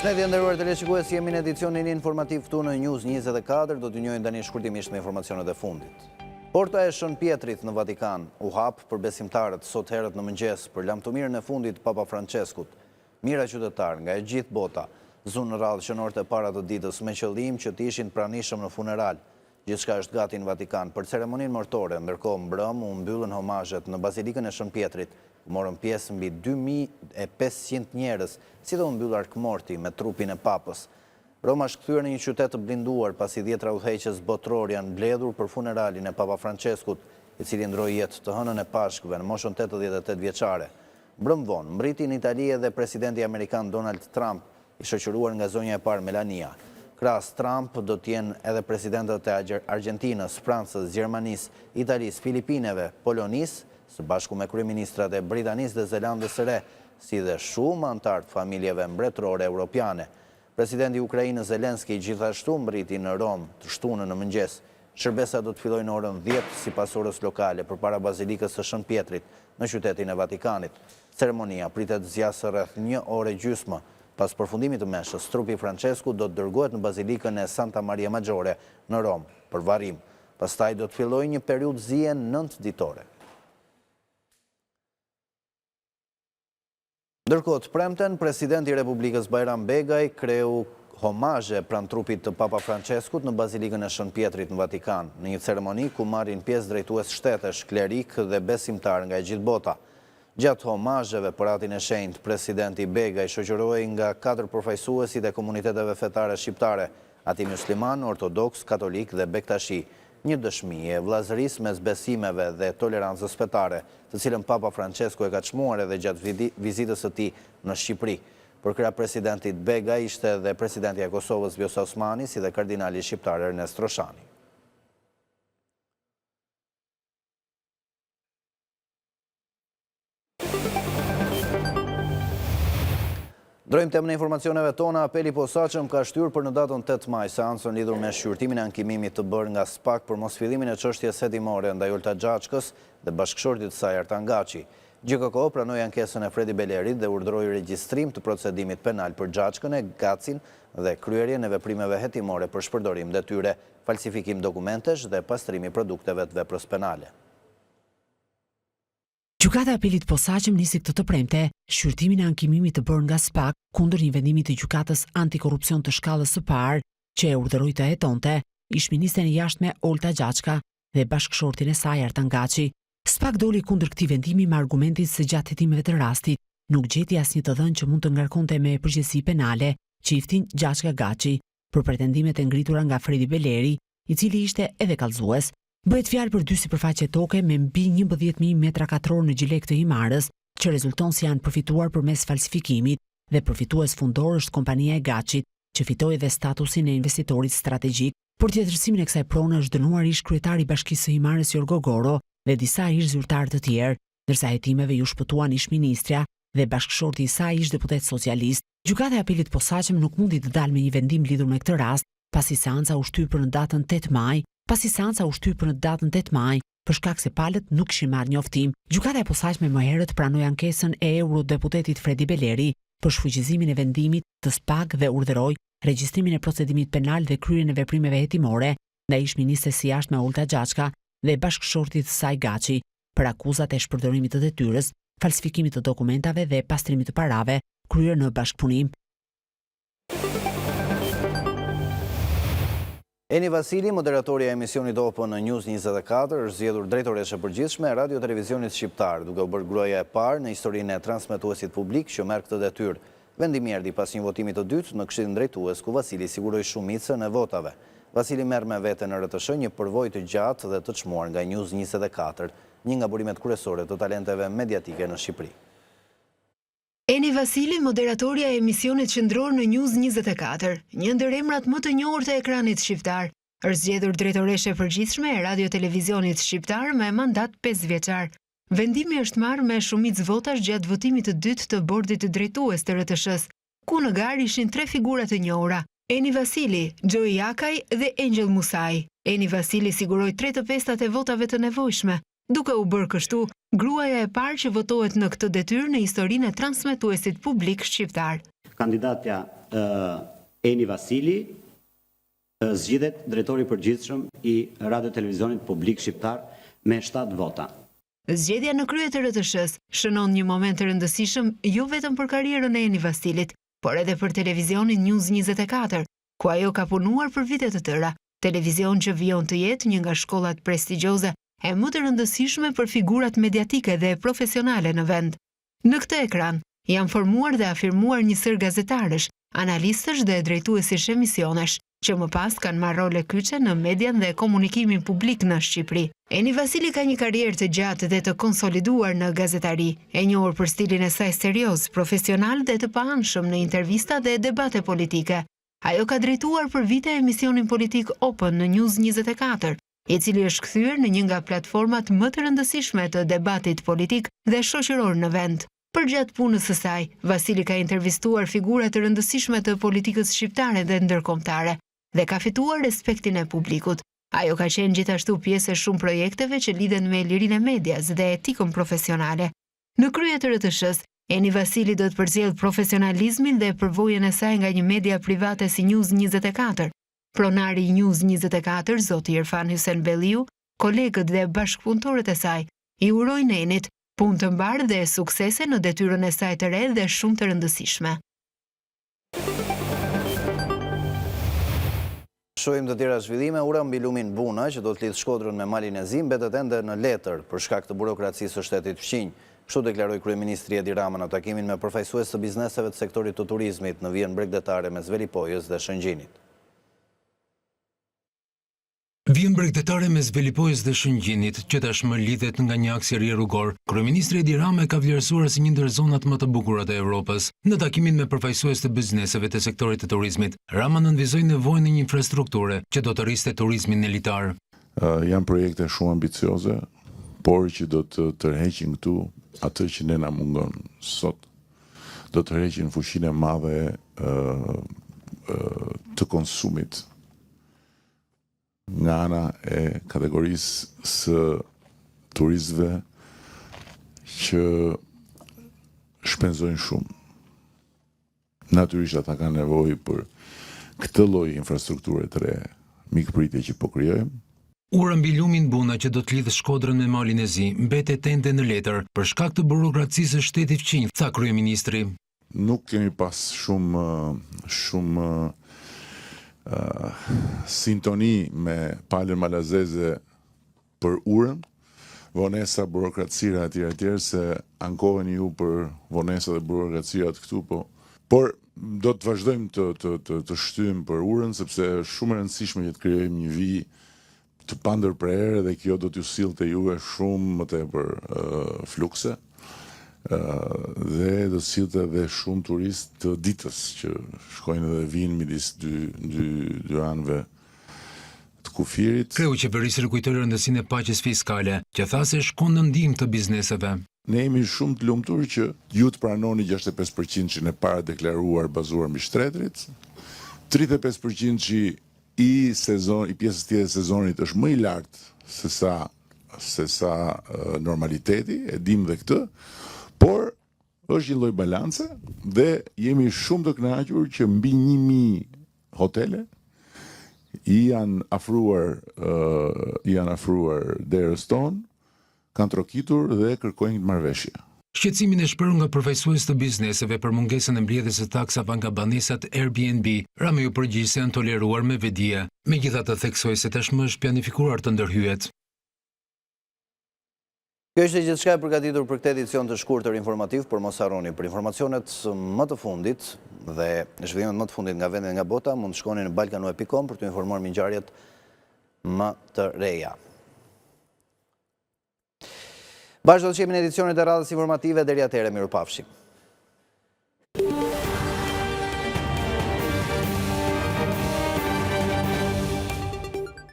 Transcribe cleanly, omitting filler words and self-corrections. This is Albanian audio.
Përshëndetje nderuar teleshikues, jemi në edicionin informativ këtu në News 24, do t'ju njohim tani shkurtimisht me informacionet e fundit. Porta e Shën Pjetrit në Vatikan u hap për besimtarët sot herët në mëngjes për lamtomirën e fundit Papa Franceskut. Mira qytetar nga e gjithë bota zunë në radhë qënorët e para të ditës me qëllim që të ishin pranishëm në funeral. Gjithçka është gati në Vatikan për ceremoninë martore, ndërkohë mbrëm u mbyllën homazhet në Bazilikën e Shën Pjetrit. Morën pjesë mbi 2500 njerëz, si dhe u mbyll arkmorti me trupin e papës. Roma është kthyer në një qytet të blinduar pasi 10 udhëheqës botror janë mbledhur për funeralin e Papa Franceskut, i cili ndroi jetë të hënën e Pashkëve në moshën 88 vjeçare. Mbrëm vonë, mbriti në Itali edhe presidenti amerikan Donald Trump, i shoqëruar nga zonja e parë Melania. Krahas Trump do t'jenë edhe presidentët e Argentinës, Francës, Gjermanisë, Italisë, Filipineve, Polonisë, së bashku me kryeministrat e Britanisë dhe Zelandës së Re, si dhe shumë antar të familjeve mbretërore europiane. Presidenti i Ukrainës Zelenski gjithashtu mbriti në Rom të shtunën në mëngjes. Shërbesa do të fillojë në orën 10 sipas orës lokale përpara Bazilikës së Shën Pjetrit në qytetin e Vatikanit. Ceremonia pritet zgjasë rreth 1 orë e gjysmë. Pas përfundimit të meshës, trupi Francesku do të dërgohet në Bazilikën e Santa Maria Maggiore në Rom për varrim. Pastaj do të fillojë një periudhë zie 9 ditore. Ndërkohë të premten, presidenti i Republikës Bajram Begaj kreu homazhe pranë trupit të Papa Franceskut në Bazilikën e Shën Pjetrit në Vatikan, në një ceremoni ku marrin pjesë drejtues shtetesh, klerik dhe besimtar nga e gjithë bota. Gjatë homazheve për atin e shenjtë, presidenti Begaj shoqërohej nga 4 përfaqësuesit e komuniteteve fetare shqiptare, ati musliman, ortodoks, katolik dhe bektashi. Një dëshmi e vllazërisë mes besimeve dhe tolerancës fetare, të cilën Papa Francesku e ka çmuar edhe gjatë vizitës së tij në Shqipëri. Për kryepresidentit Begaj ishte edhe presidenti i Kosovës Vjosa Osmani, si dhe kardinali shqiptar Ernest Roshani. Drojmë temën e informacioneve tona, apeli posaçëm ka shtyr për në datën 8 maj seancën lidhur me shqyrtimin e ankimimit të bërë nga SPAK për mosfillimin e çështjes hetimore ndaj Olta Xhaçkës dhe bashkëshortit të saj Artan Gaçi. GJKO pranoi ankesën e Fredi Belerit dhe urdhëroi regjistrim të procedimit penal për Xhaçkën e Gacin dhe kryerjen e veprimeve hetimore për shpërdorim detyre, falsifikim dokumentesh dhe pastrimi produkteve të veprës penale. Gjykata e apelit posaçëm nisi këtë të premte shqyrtimin e ankimimit të bërë nga SPAK kundër një vendimi të gjykatës antikorrupsion të shkallës së parë që e urdhëroi të hetonte ish-ministren e jashtme Olta Xhaçka dhe bashkëshortin e saj Artan Gaçi. SPAK doli kundër këtij vendimi me argumentin se gjatë hetimeve të rastit nuk gjeti asnjë të dhënë që mund të ngarkonte me përgjegjësi penale çiftin Xhaçka Gaçi për pretendimet e ngritura nga Fredi Beleri, i cili ishte edhe kallëzues. Bëhet fjalë për 2 sipërfaqe toke me mbi 11.000 metra katror në Gjilek të Himarës, që rezulton se janë përfituar përmes falsifikimit dhe përfitues fundor është kompania e Gaçit, që fitoi edhe statusin e investitorit strategjik. Për tjetërsimin e kësaj prone është dënuar ish kryetari i Bashkisë së Himarës Jorgo Goro dhe disa ish zyrtarë të tjerë, ndërsa hetimeve ju shpëtuan ish ministrja dhe bashkëshorti i saj ish deputet socialist. Gjykata e apelit posaçëm nuk mundi të dalë me një vendim lidhur me këtë rast, pasi seanca u shtyr për në datën 8 maj. Për shkak se palët nuk kishin marrë njoftim. Gjykata e posaçme më herët pranoi ankesën e eurodeputetit Fredi Beleri për shfuqizimin e vendimit të SPAK dhe urdhëroi regjistrimin e procedimit penal dhe kryerjen e veprimeve hetimore ndaj ish-ministres së jashtme Olta Xhaçka dhe bashkëshortit të saj Gaçi për akuzat e shpërdorimit të detyrës, falsifikimit të dokumentave dhe pastrimit të parave kryer në bashkëpunim. Eni Vasili, moderatori e emisionit Open në News 24, është zgjedhur drejtoreshe e përgjithshme e Radio-Televizionit Shqiptar, duke u bërë gruaja e parë në historinë e transmetuesit publik që merr këtë detyrë. Vendimi erdhi pas një votimi të dytë në Këshillin Drejtues, ku Vasili siguroi shumicën e votave. Vasili merr me vete në RTS një përvojë të gjatë dhe të çmuar nga News 24, një nga burimet kryesore të talenteve mediatike në Shqipëri. Eni Vasili, moderatorja e emisionit qendror në News 24, një ndër emrat më të njohur të ekranit shqiptar, është zgjedhur drejtoreshe e përgjithshme e Radio-Televizionit Shqiptar me mandat 5 vjeçar. Vendimi është marrë me shumicë votash gjatë votimit të dytë të bordit të drejtues të RTS-s, ku në garë ishin 3 figura të njohura: Eni Vasili, Gjoi Jakaj dhe Angel Musai. Eni Vasili siguroi 3/5 e votave të nevojshme, duke u bërë kështu gruaja e parë që votohet në këtë detyrë në historinë e transmetuesit publik shqiptar. kandidatja Eni Vasili zgjidhet drejtori i përgjithshëm i Radio Televizionit Publik Shqiptar me 7 vota. Zgjedhja në krye të RTS-s shënon një moment të rëndësishëm jo vetëm për karrierën e Eni Vasilit, por edhe për televizionin News 24, ku ajo ka punuar për vite të tëra, televizion që vijon të jetë një nga shkollat prestigjioze e më të rëndësishme për figurat mediatike dhe profesionale në vend. Në këtë ekran janë formuar dhe afirmuar një sër gazetarësh, analistësh dhe drejtuesish emisionesh, që më pas kanë marrë role kyçe në median dhe komunikimin publik në Shqipëri. Eni Vasili ka një karrierë të gjatë dhe të konsoliduar në gazetari, e njohur për stilin e saj serioz, profesional dhe të paanshëm në intervista dhe debate politike. Ajo ka drejtuar për vite emisionin politik Open në News 24, i cili është kthyer në një nga platformat më të rëndësishme të debatit politik dhe shoqëror në vend. Për gjatë punës së saj, Vasili ka intervistuar figura të rëndësishme të politikës shqiptare dhe ndërkombëtare dhe ka fituar respektin e publikut. Ajo ka qenë gjithashtu pjesë e shumë projekteve që lidhen me lirinë e medias dhe etikën profesionale. Në krye të RTS-s, Eni Vasili do të përcjell profesionalizmin dhe përvojën e saj nga një media private si News 24. Pronari i News 24, zoti Irfan Hysen Belliu, kolegët dhe bashkëpunëtorët e saj, i urojnë Enit punë të mbarë dhe suksese në detyrën e saj të re dhe shumë të rëndësishme. Shohim të tjera zhvillime, ura mbi lumin Buna, që do të lidh Shkodrën me Malin e Zim, mbetet ende në letër për shkak të burokracisë së shtetit fqinj. Kështu deklaroi kryeministri Edi Rama në takimin me përfaqësues të bizneseve të sektorit të turizmit në vijën bregdetare mes Velipojës dhe Shëngjinit. Vijën bregdetare mes Velipojës dhe Shëngjinit, që tashmë lidhet nga një aksiri rrugor, kryeministri Edi Rama e ka vlerësuar si një ndër zonat më të bukura të Evropës. Në takimin me përfaqësues të bizneseve të sektorit të turizmit, Rama nënvizoi nevojën e një infrastrukture që do të rriste turizmin elitar. Janë projekte shumë ambicioze, por që do të tërheqin këtu atë që ne na mungon sot. Do të tërheqin fuqinë e madhe të konsumit nga ana e kategorisë së turistëve që shpenzojnë shumë. Natyrisht ata kanë nevojë për këtë lloj infrastrukture të re, mikpritje që po krijojmë. Ura mbi lumin Buna që do të lidhë Shkodrën me Malin e Zi mbetet ende në letër për shkak të burokracisë së shtetit fqinj, tha kryeministri. Nuk kemi pas shumë sintoni me palën malazeze për urën, vonesa, burokratësira etj. Se ankoheni ju për vonesa dhe burokracirat këtu, por do të vazhdojmë të shtyjmë për urën, sepse është shumë e rëndësishme që të krijojmë një vijë të pandërprerë dhe kjo do t'ju sillte juve shumë më tepër flukse dhe do sillte dhe shumë turistë të ditës që shkojnë dhe vinë midis dy anëve të kufirit. Kreu qeverisë kujtoi rëndësinë e paqes fiskale, që tha se shkon në ndihmë të bizneseve. Ne jemi shumë të lumtur që ju të pranoni 65% e para deklaruar bazuar mbi shtretrit, 35% që i pjesës tjetër e sezonit është më i lartë se sa normaliteti, e dim dhe këtë, por është një lloj balance dhe jemi shumë të kënaqur që mbi 1000 hotele i janë afruar derës tonë, kanë trokitur dhe kërkojnë marrëveshje. Shqetësimin e shprehur nga përfaqësues të bizneseve për mungesën e mbledhjes së taksave nga banesat Airbnb, Rama ju përgjigj se janë toleruar me vedije. Megjithatë theksoi se tashmë është planifikuar të ndërhyet. Kjo ishte gjithçka e përgatitur për këtë edicion të shkurtër informativ, por mos harroni për informacionet më të fundit dhe zhvillimet më të fundit nga vendi dhe nga bota, mund të shkoni në balkanu.com për të informuar mbi ngjarjet më të reja. Bashkë do të qemi në edicionet e radhës informative, deri atëherë mirupafshim.